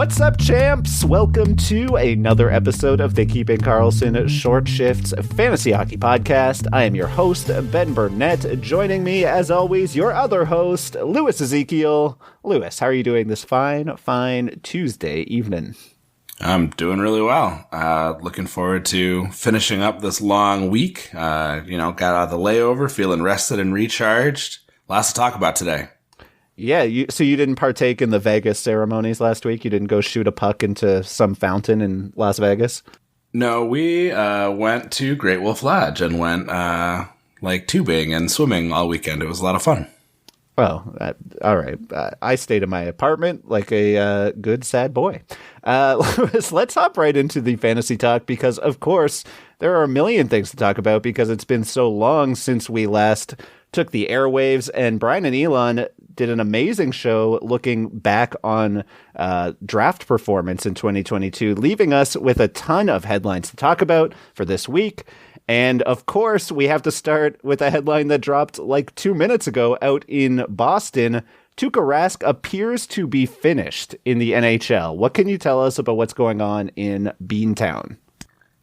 What's up, champs? Welcome to another episode of the Keeping Karlsson Short Shifts Fantasy Hockey Podcast. I am your host, Ben Burnett. Joining me, as always, your other host, Louis Ezekiel. Louis, how are you doing this fine Tuesday evening? I'm doing really well. Looking forward to finishing up this long week. Got out of the layover, feeling rested and recharged. Lots to talk about today. Yeah, so you didn't partake in the Vegas ceremonies last week? You didn't go shoot a puck into some fountain in Las Vegas? No, we went to Great Wolf Lodge and went tubing and swimming all weekend. It was a lot of fun. Well, all right. I stayed in my apartment like a good, sad boy. Let's hop right into the fantasy talk because, of course, there are a million things to talk about because it's been so long since we last took the airwaves, and Brian and Elon did an amazing show looking back on draft performance in 2022, leaving us with a ton of headlines to talk about for this week. And of course, we have to start with a headline that dropped like 2 minutes ago out in Boston. Tuukka Rask appears to be finished in the NHL. What can you tell us about what's going on in Beantown?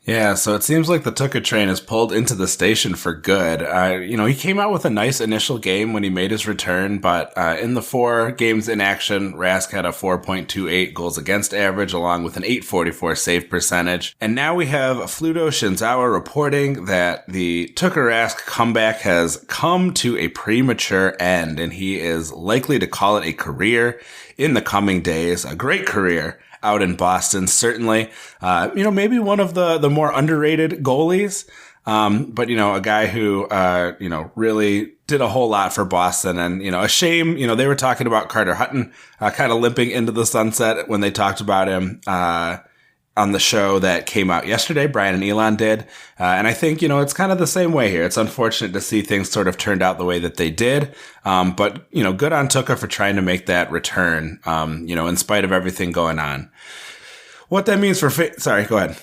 Yeah, so it seems like the Tuukka train has pulled into the station for good. He came out with a nice initial game when he made his return, but in the 4 games in action, Rask had a 4.28 goals against average along with an 844 save percentage. And now we have Fluto Shinzawa reporting that the Tuukka Rask comeback has come to a premature end, and he is likely to call it a career in the coming days, a great career out in Boston, certainly. Maybe one of the more underrated goalies. But a guy who, really did a whole lot for Boston, and, a shame, they were talking about Carter Hutton, kind of limping into the sunset when they talked about him, on the show that came out yesterday. Brian and Elon did. And I think, it's kind of the same way here. It's unfortunate to see things sort of turned out the way that they did. But good on Tuukka for trying to make that return, in spite of everything going on. What that means for, sorry, go ahead.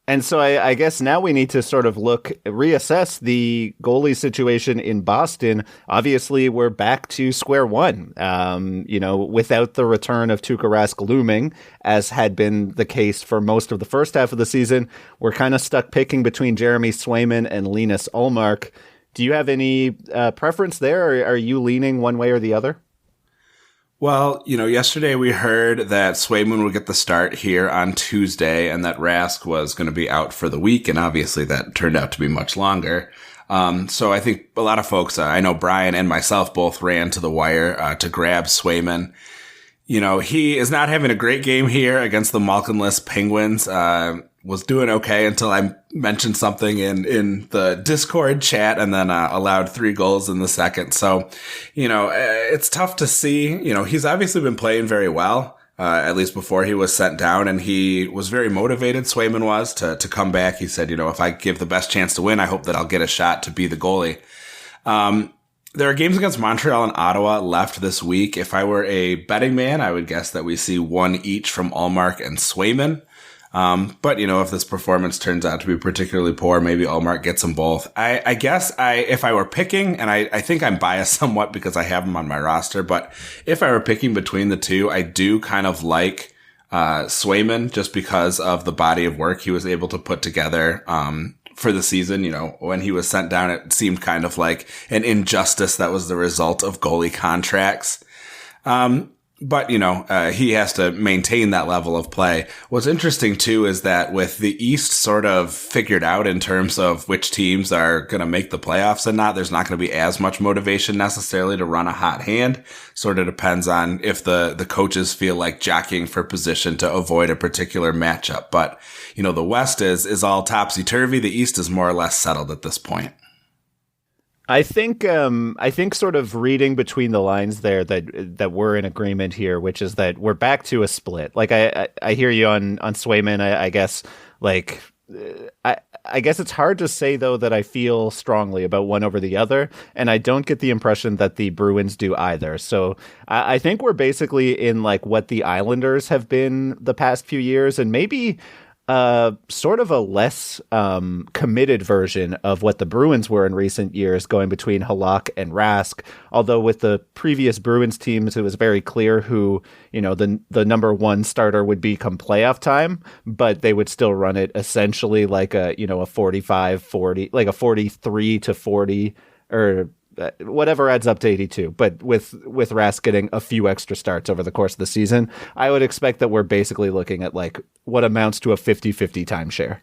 And so I guess now we need to sort of reassess the goalie situation in Boston. Obviously, we're back to square one, without the return of Tuukka Rask looming, as had been the case for most of the first half of the season. We're kind of stuck picking between Jeremy Swayman and Linus Ullmark. Do you have any preference there, or are you leaning one way or the other? Well, yesterday we heard that Swayman would get the start here on Tuesday and that Rask was going to be out for the week. And obviously that turned out to be much longer. So I think a lot of folks, I know Brian and myself both ran to the wire to grab Swayman. He is not having a great game here against the Malkinless Penguins. Was doing okay until I mentioned something in the Discord chat and then allowed 3 goals in the second. So, it's tough to see. He's obviously been playing very well, at least before he was sent down, and he was very motivated, Swayman was, to come back. He said, if I give the best chance to win, I hope that I'll get a shot to be the goalie. There are games against Montreal and Ottawa left this week. If I were a betting man, I would guess that we see 1 each from Ullmark and Swayman. But if this performance turns out to be particularly poor, maybe Ullmark gets them both. I guess if I were picking, and I think I'm biased somewhat because I have them on my roster, but if I were picking between the two, I do kind of like, Swayman just because of the body of work he was able to put together, for the season. When he was sent down, it seemed kind of like an injustice that was the result of goalie contracts. But, he has to maintain that level of play. What's interesting, too, is that with the East sort of figured out in terms of which teams are going to make the playoffs and not, there's not going to be as much motivation necessarily to run a hot hand. Sort of depends on if the coaches feel like jockeying for position to avoid a particular matchup. But, the West is all topsy-turvy. The East is more or less settled at this point. I think sort of reading between the lines there that we're in agreement here, which is that we're back to a split. Like I hear you on Swayman. I guess I guess it's hard to say though that I feel strongly about one over the other, and I don't get the impression that the Bruins do either. So I think we're basically in like what the Islanders have been the past few years, and maybe sort of a less committed version of what the Bruins were in recent years, going between Halak and Rask. Although with the previous Bruins teams, it was very clear who, the number one starter would be come playoff time, but they would still run it essentially like a 45-40, like a 43 to 40 or whatever adds up to 82, but with Rask getting a few extra starts over the course of the season, I would expect that we're basically looking at like what amounts to a 50-50 timeshare.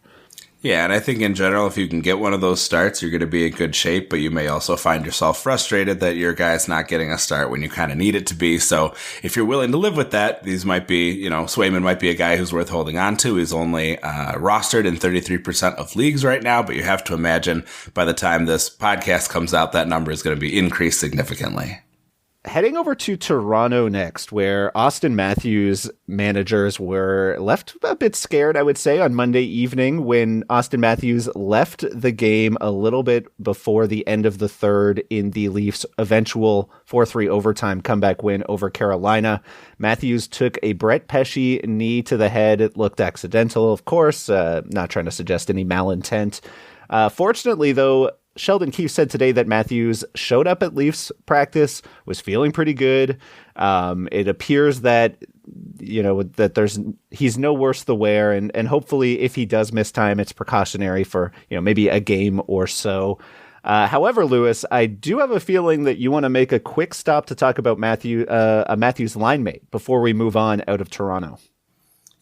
Yeah, and I think in general, if you can get one of those starts, you're going to be in good shape, but you may also find yourself frustrated that your guy's not getting a start when you kind of need it to be. So if you're willing to live with that, these might be, Swayman might be a guy who's worth holding on to. He's only rostered in 33% of leagues right now, but you have to imagine by the time this podcast comes out, that number is going to be increased significantly. Heading over to Toronto next, where Austin Matthews managers were left a bit scared, I would say, on Monday evening when Austin Matthews left the game a little bit before the end of the third in the Leafs' eventual 4-3 overtime comeback win over Carolina. Matthews took a Brett Pesce knee to the head. It looked accidental, of course, not trying to suggest any malintent. Fortunately, though, Sheldon Keefe said today that Matthews showed up at Leafs practice, was feeling pretty good. It appears that, that he's no worse the wear. And hopefully if he does miss time, it's precautionary for, maybe a game or so. However, Lewis, I do have a feeling that you want to make a quick stop to talk about a Matthews line mate before we move on out of Toronto.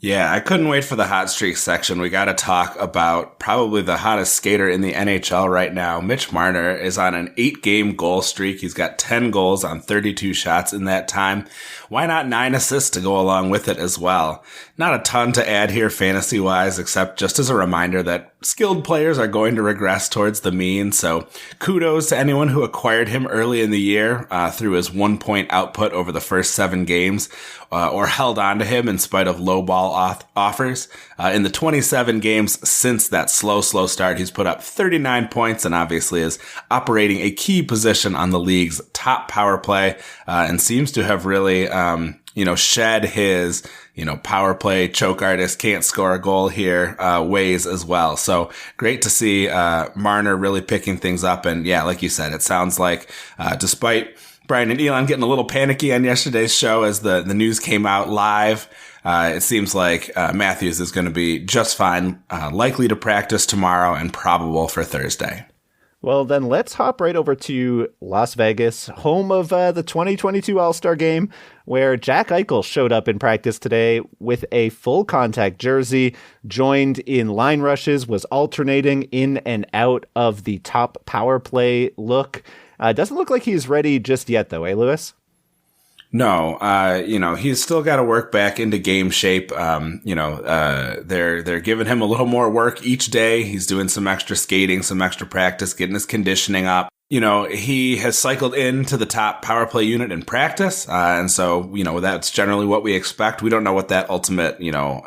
Yeah, I couldn't wait for the hot streak section. We got to talk about probably the hottest skater in the NHL right now. Mitch Marner is on an 8-game goal streak. He's got 10 goals on 32 shots in that time. Why not 9 assists to go along with it as well? Not a ton to add here fantasy-wise, except just as a reminder that skilled players are going to regress towards the mean. So kudos to anyone who acquired him early in the year through his 1-point output over the first 7 games or held on to him in spite of low ball offers. In the 27 games since that slow start, he's put up 39 points and obviously is operating a key position on the league's top power play and seems to have really, shed his, power play choke artist can't score a goal here ways as well. So great to see Marner really picking things up. And yeah, like you said, it sounds like despite Brian and Elon getting a little panicky on yesterday's show as the news came out live, it seems like Matthews is going to be just fine, likely to practice tomorrow and probable for Thursday. Well, then let's hop right over to Las Vegas, home of the 2022 All-Star Game, where Jack Eichel showed up in practice today with a full contact jersey, joined in line rushes, was alternating in and out of the top power play look. Doesn't look like he's ready just yet, though, eh, Lewis? No, he's still got to work back into game shape. They're giving him a little more work each day. He's doing some extra skating, some extra practice, getting his conditioning up. He has cycled into the top power play unit in practice. And so, that's generally what we expect. We don't know what that ultimate,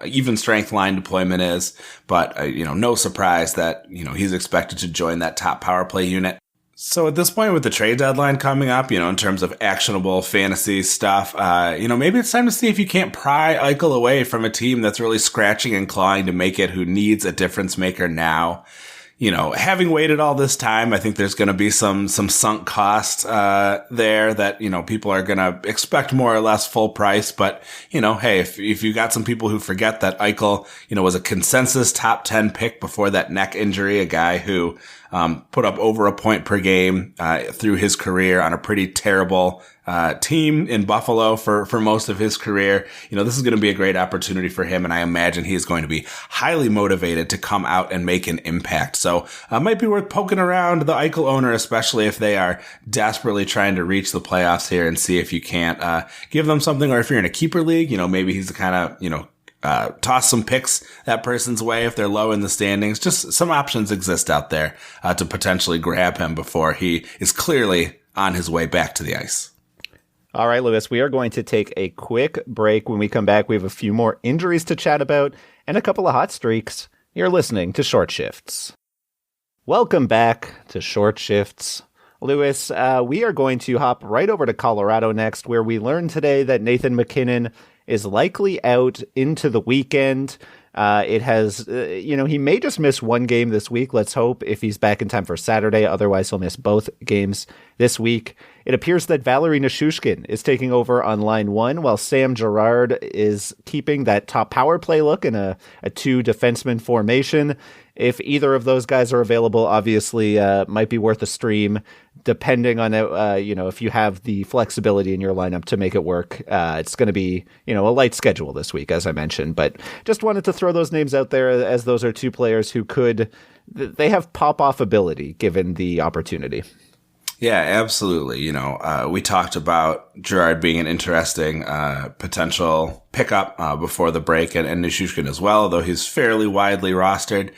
even strength line deployment is, but, no surprise that, he's expected to join that top power play unit. So at this point with the trade deadline coming up, in terms of actionable fantasy stuff, maybe it's time to see if you can't pry Eichel away from a team that's really scratching and clawing to make it, who needs a difference maker now. Having waited all this time, I think there's going to be some sunk cost there that, people are going to expect more or less full price. But, hey, if you got some people who forget that Eichel, was a consensus top 10 pick before that neck injury, a guy who put up over a point per game through his career on a pretty terrible team in Buffalo for most of his career. This is going to be a great opportunity for him, and I imagine he is going to be highly motivated to come out and make an impact. So it might be worth poking around the Eichel owner, especially if they are desperately trying to reach the playoffs here, and see if you can't give them something, or if you're in a keeper league, maybe he's the kind of, toss some picks that person's way if they're low in the standings. Just some options exist out there to potentially grab him before he is clearly on his way back to the ice. All right, Lewis, we are going to take a quick break. When we come back, we have a few more injuries to chat about and a couple of hot streaks. You're listening to Short Shifts. Welcome back to Short Shifts. Lewis, we are going to hop right over to Colorado next, where we learned today that Nathan MacKinnon is likely out into the weekend. It has, he may just miss one game this week. Let's hope if he's back in time for Saturday. Otherwise, he'll miss both games this week. It appears that Valery Nichushkin is taking over on line one, while Sam Girard is keeping that top power play look in a two defenseman formation. If either of those guys are available, obviously, might be worth a stream, depending on, if you have the flexibility in your lineup to make it work. It's going to be, a light schedule this week, as I mentioned, but just wanted to throw those names out there as those are two players who they have pop-off ability given the opportunity. Yeah, absolutely. We talked about Girard being an interesting potential pickup before the break, and Nichushkin as well, though he's fairly widely rostered.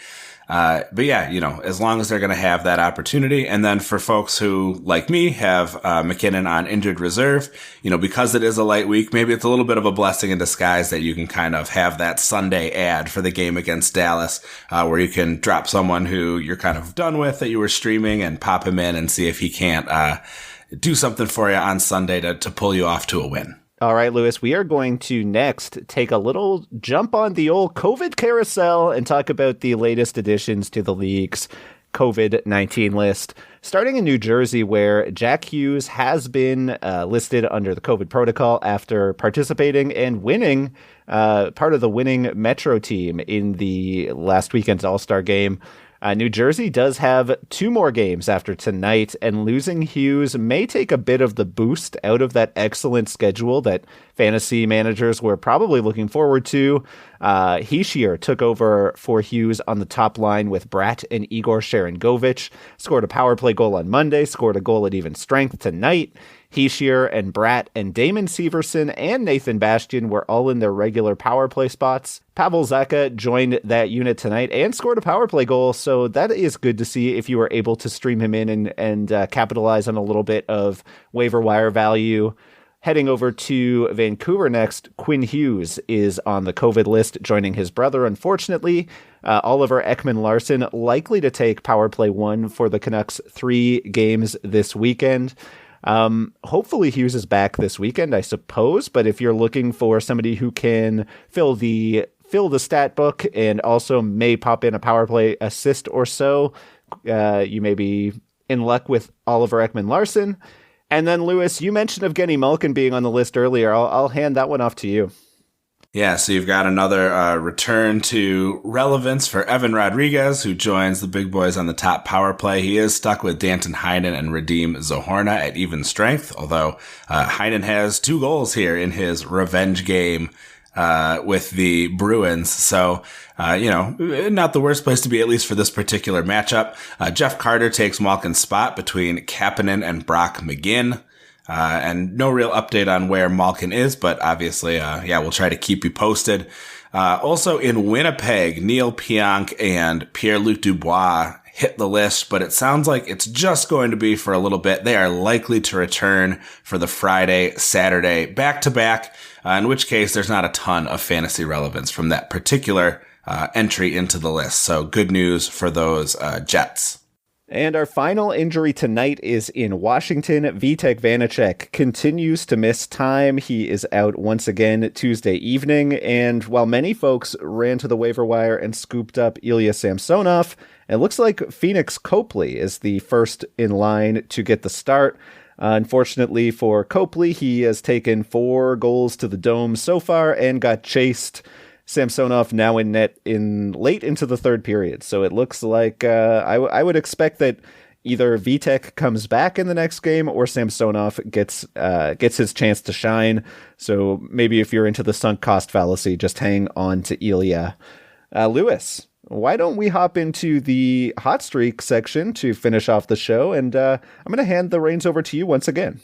But yeah, as long as they're going to have that opportunity. And then for folks who, like me, have McKinnon on injured reserve, because it is a light week, maybe it's a little bit of a blessing in disguise that you can kind of have that Sunday ad for the game against Dallas, where you can drop someone who you're kind of done with that you were streaming and pop him in and see if he can't do something for you on Sunday to pull you off to a win. All right, Lewis, we are going to next take a little jump on the old COVID carousel and talk about the latest additions to the league's COVID-19 list. Starting in New Jersey, where Jack Hughes has been listed under the COVID protocol after participating and winning part of the winning Metro team in the last weekend's All-Star game. New Jersey does have two more games after tonight, and losing Hughes may take a bit of the boost out of that excellent schedule that fantasy managers were probably looking forward to. Hischier took over for Hughes on the top line with Bratt and Igor Sharangovich, scored a power play goal on Monday, scored a goal at even strength tonight. Hischier and Bratt and Damon Severson and Nathan Bastian were all in their regular power play spots. Pavel Zacha joined that unit tonight and scored a power play goal, so that is good to see if you were able to stream him in and capitalize on a little bit of waiver wire value. Heading over to Vancouver next, Quinn Hughes is on the COVID list, joining his brother, unfortunately. Oliver Ekman-Larsson likely to take power play one for the Canucks 3 games this weekend. Hopefully Hughes is back this weekend, I suppose, but if you're looking for somebody who can fill the stat book and also may pop in a power play assist or so, you may be in luck with Oliver Ekman-Larsson. And then, Lewis, you mentioned Evgeny Malkin being on the list earlier. I'll hand that one off to you. Yeah, so you've got another return to relevance for Evan Rodriguez, who joins the big boys on the top power play. He is stuck with Danton Heinen and Radim Zohorna at even strength, although Heinen has 2 goals here in his revenge game with the Bruins. So, not the worst place to be, at least for this particular matchup. Jeff Carter takes Malkin's spot between Kapanen and Brock McGinn. And no real update on where Malkin is, but obviously, we'll try to keep you posted. Also in Winnipeg, Neil Pionk and Pierre-Luc Dubois hit the list, but it sounds like it's just going to be for a little bit. They are likely to return for the Friday, Saturday back-to-back, in which case there's not a ton of fantasy relevance from that particular entry into the list. So good news for those Jets. And our final injury tonight is in Washington. Vitek Vanacek continues to miss time. He is out once again Tuesday evening. And while many folks ran to the waiver wire and scooped up Ilya Samsonov, it looks like Phoenix Copley is the first in line to get the start. Unfortunately for Copley, he has taken 4 goals to the dome so far and got chased. Samsonov now in net in late into the third period. So it looks like I would expect that either Vitek comes back in the next game or Samsonov gets his chance to shine. So maybe if you're into the sunk cost fallacy, just hang on to Ilya. Lewis, why don't we hop into the hot streak section to finish off the show? And I'm going to hand the reins over to you once again.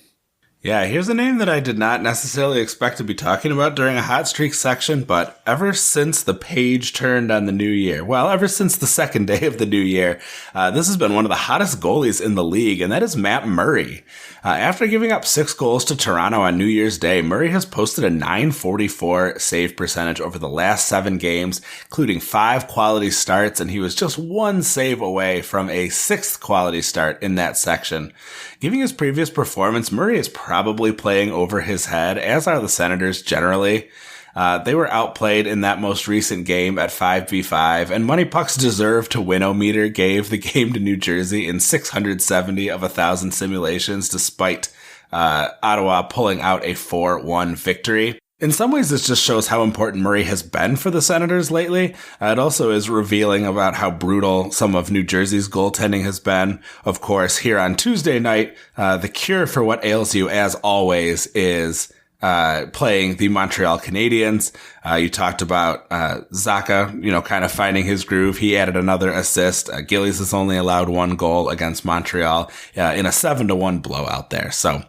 Yeah, here's a name that I did not necessarily expect to be talking about during a hot streak section, but ever since the page turned on the new year, ever since the second day of the new year, this has been one of the hottest goalies in the league, and that is Matt Murray. After giving up 6 goals to Toronto on New Year's Day, Murray has posted a .944 save percentage over the last 7 games, including 5 quality starts, and he was just 1 save away from a 6th quality start in that section. Given his previous performance, Murray is probably playing over his head, as are the Senators generally. They were outplayed in that most recent game at 5v5, and Money Puck's deserve to win-o-meter gave the game to New Jersey in 670 of 1,000 simulations, despite Ottawa pulling out a 4-1 victory. In some ways, this just shows how important Murray has been for the Senators lately. It also is revealing about how brutal some of New Jersey's goaltending has been. Of course, here on Tuesday night, the cure for what ails you, as always, is playing the Montreal Canadiens. You talked about Zacha, kind of finding his groove. He added another assist. Gillies has only allowed one goal against Montreal in a 7-1 blowout there. So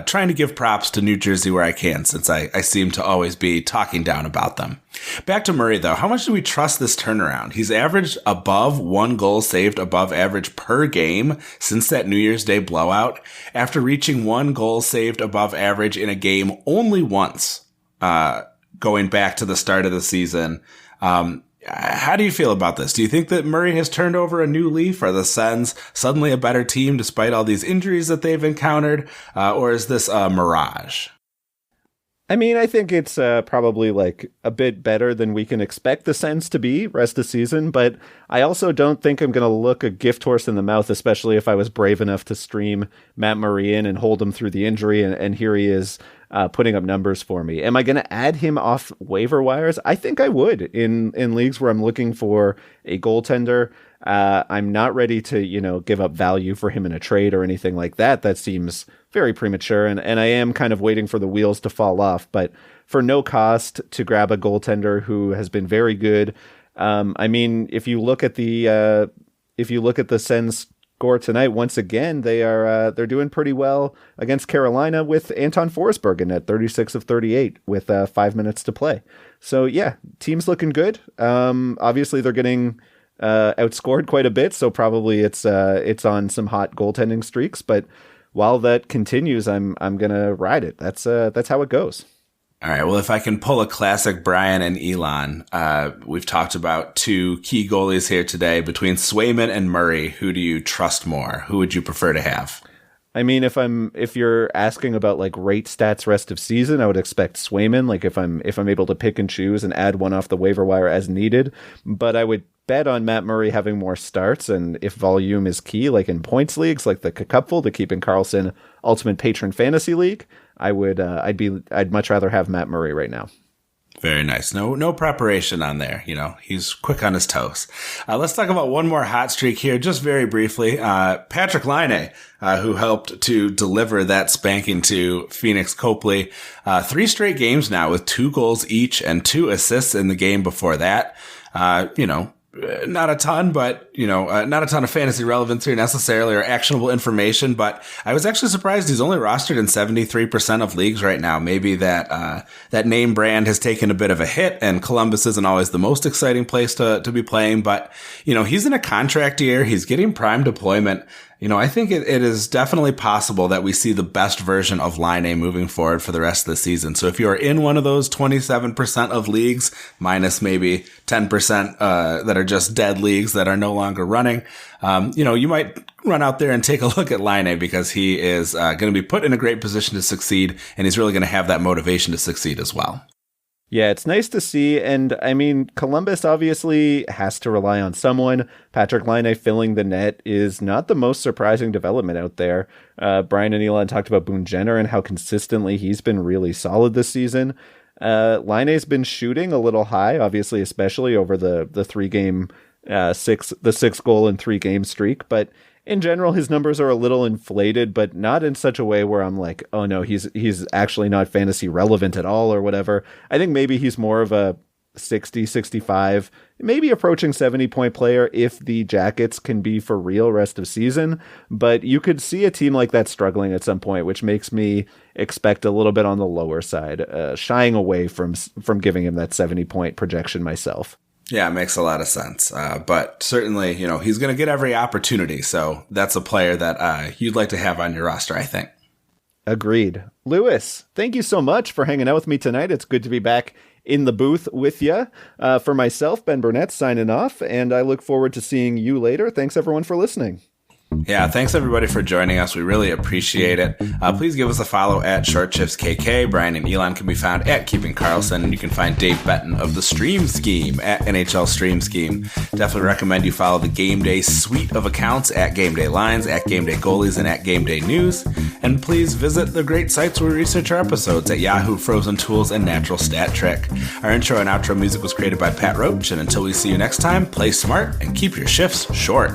trying to give props to New Jersey where I can, since I seem to always be talking down about them. Back to Murray, though. How much do we trust this turnaround? He's averaged above 1 goal saved above average per game since that New Year's Day blowout, after reaching 1 goal saved above average in a game only once, going back to the start of the season. How do you feel about this? Do you think that Murray has turned over a new leaf? Are the Sens suddenly a better team despite all these injuries that they've encountered? Or is this a mirage? I mean, I think it's probably like a bit better than we can expect the Sens to be rest of the season, but I also don't think I'm going to look a gift horse in the mouth, especially if I was brave enough to stream Matt Murray in and hold him through the injury, and here he is putting up numbers for me. Am I going to add him off waiver wires? I think I would in leagues where I'm looking for a goaltender. I'm not ready to, give up value for him in a trade or anything like that. That seems very premature, and I am kind of waiting for the wheels to fall off. But for no cost to grab a goaltender who has been very good, I mean, if you look at the Sens score tonight, once again they're doing pretty well against Carolina with Anton Forsberg at 36 of 38 with 5 minutes to play. So yeah, team's looking good. Obviously they're getting outscored quite a bit, so probably it's on some hot goaltending streaks. But while that continues, I'm gonna ride it. That's how it goes. All right. Well, if I can pull a classic Brian and Elon, we've talked about 2 key goalies here today. Between Swayman and Murray, who do you trust more? Who would you prefer to have? I mean, if you're asking about like rate stats rest of season, I would expect Swayman. Like if I'm able to pick and choose and add one off the waiver wire as needed, but I would bet on Matt Murray having more starts, and if volume is key, like in points leagues, like the Cupful, the Keeping Karlsson Ultimate Patron Fantasy League, I'd much rather have Matt Murray right now. Very nice. No preparation on there. He's quick on his toes. Let's talk about one more hot streak here, just very briefly. Patrick Laine, who helped to deliver that spanking to Phoenix Copley. 3 straight games now with 2 goals each and 2 assists in the game before that. Not a ton, but, not a ton of fantasy relevance here necessarily or actionable information, but I was actually surprised he's only rostered in 73% of leagues right now. Maybe that name brand has taken a bit of a hit, and Columbus isn't always the most exciting place to be playing, but, he's in a contract year. He's getting prime deployment. I think it is definitely possible that we see the best version of Laine moving forward for the rest of the season. So if you are in one of those 27% of leagues, minus maybe 10% that are just dead leagues that are no longer running, you might run out there and take a look at Laine, because he is going to be put in a great position to succeed, and he's really going to have that motivation to succeed as well. Yeah, it's nice to see, and I mean, Columbus obviously has to rely on someone. Patrick Laine filling the net is not the most surprising development out there. Brian and Elon talked about Boone Jenner and how consistently he's been really solid this season. Laine's been shooting a little high, obviously, especially over the 3-game, 6 goal in 3 game streak, but in general, his numbers are a little inflated, but not in such a way where I'm like, oh no, he's actually not fantasy relevant at all or whatever. I think maybe he's more of a 60, 65, maybe approaching 70-point player if the Jackets can be for real rest of season. But you could see a team like that struggling at some point, which makes me expect a little bit on the lower side, shying away from giving him that 70-point projection myself. Yeah, it makes a lot of sense. But certainly, he's going to get every opportunity. So that's a player that you'd like to have on your roster, I think. Agreed. Lewis, thank you so much for hanging out with me tonight. It's good to be back in the booth with you. For myself, Ben Burnett signing off, and I look forward to seeing you later. Thanks, everyone, for listening. Yeah, thanks everybody for joining us. We really appreciate it. Please give us a follow at Short Shifts KK. Brian and Elon can be found at Keeping Carlson, and you can find Dave Benton of the Stream Scheme at NHL Stream Scheme. Definitely recommend you follow the Game Day suite of accounts at Game Day Lines, at Game Day Goalies, and at Game Day News. And please visit the great sites where we research our episodes at Yahoo, Frozen Tools, and Natural Stat Trick. Our intro and outro music was created by Pat Roach, and until we see you next time, play smart and keep your shifts short.